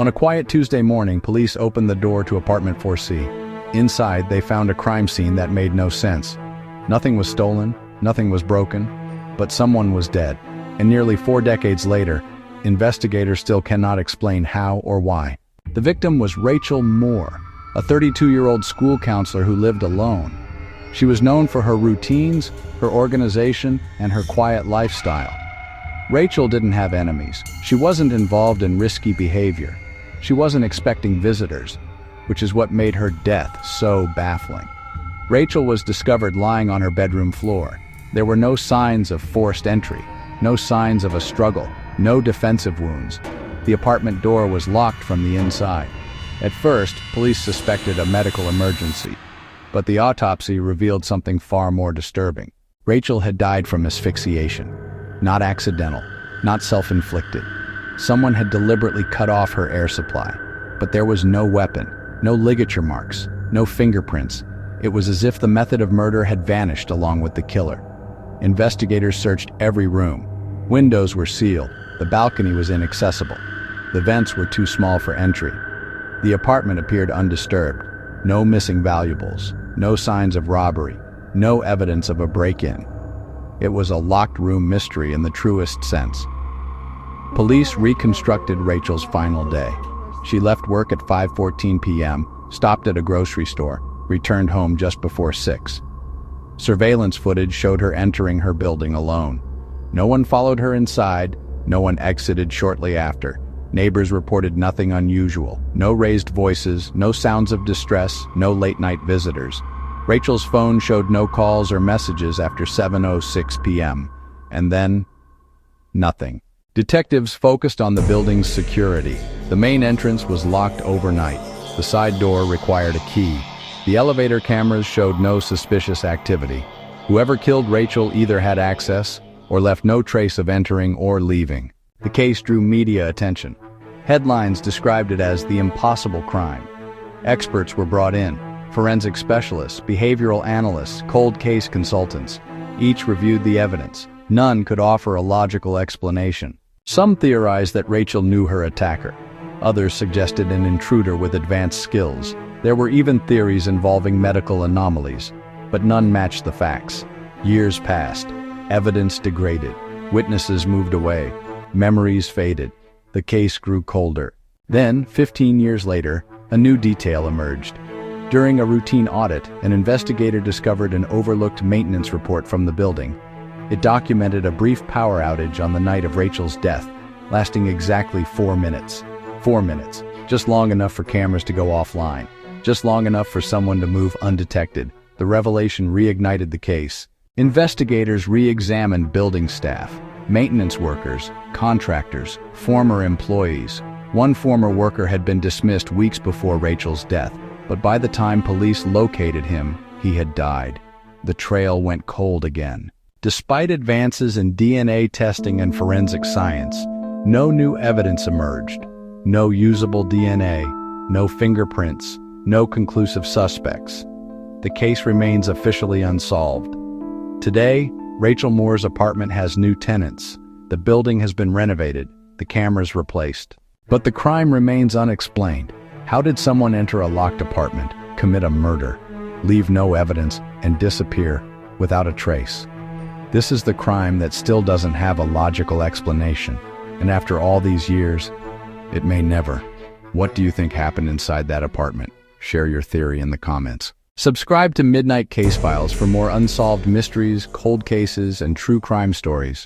On a quiet Tuesday morning, police opened the door to apartment 4C. Inside, they found a crime scene that made no sense. Nothing was stolen, nothing was broken, but someone was dead. And nearly 4 decades later, investigators still cannot explain how or why. The victim was Rachel Moore, a 32-year-old school counselor who lived alone. She was known for her routines, her organization, and her quiet lifestyle. Rachel didn't have enemies. She wasn't involved in risky behavior. She wasn't expecting visitors, which is what made her death so baffling. Rachel was discovered lying on her bedroom floor. There were no signs of forced entry, no signs of a struggle, no defensive wounds. The apartment door was locked from the inside. At first, police suspected a medical emergency, but the autopsy revealed something far more disturbing. Rachel had died from asphyxiation. Not accidental, not self-inflicted. Someone had deliberately cut off her air supply, but there was no weapon, no ligature marks, no fingerprints. It was as if the method of murder had vanished along with the killer. Investigators searched every room. Windows were sealed. The balcony was inaccessible. The vents were too small for entry. The apartment appeared undisturbed. No missing valuables, no signs of robbery, no evidence of a break-in. It was a locked room mystery in the truest sense. Police reconstructed Rachel's final day. She left work at 5:14 p.m., stopped at a grocery store, returned home just before 6. Surveillance footage showed her entering her building alone. No one followed her inside, no one exited shortly after. Neighbors reported nothing unusual, no raised voices, no sounds of distress, no late-night visitors. Rachel's phone showed no calls or messages after 7:06 p.m. And then, nothing. Detectives focused on the building's security. The main entrance was locked overnight. The side door required a key. The elevator cameras showed no suspicious activity. Whoever killed Rachel either had access or left no trace of entering or leaving. The case drew media attention. Headlines described it as the impossible crime. Experts were brought in. Forensic specialists, behavioral analysts, cold case consultants. Each reviewed the evidence. None could offer a logical explanation. Some theorized that Rachel knew her attacker. Others suggested an intruder with advanced skills. There were even theories involving medical anomalies, but none matched the facts. Years passed. Evidence degraded. Witnesses moved away. Memories faded. The case grew colder. Then, 15 years later, a new detail emerged. During a routine audit, an investigator discovered an overlooked maintenance report from the building. It documented a brief power outage on the night of Rachel's death, lasting exactly 4 minutes. 4 minutes, just long enough for cameras to go offline, just long enough for someone to move undetected. The revelation reignited the case. Investigators re-examined building staff, maintenance workers, contractors, former employees. One former worker had been dismissed weeks before Rachel's death, but by the time police located him, he had died. The trail went cold again. Despite advances in DNA testing and forensic science, no new evidence emerged. No usable DNA, no fingerprints, no conclusive suspects. The case remains officially unsolved. Today, Rachel Moore's apartment has new tenants. The building has been renovated, the cameras replaced. But the crime remains unexplained. How did someone enter a locked apartment, commit a murder, leave no evidence, and disappear without a trace? This is the crime that still doesn't have a logical explanation. And after all these years, it may never. What do you think happened inside that apartment? Share your theory in the comments. Subscribe to Midnight Case Files for more unsolved mysteries, cold cases, and true crime stories.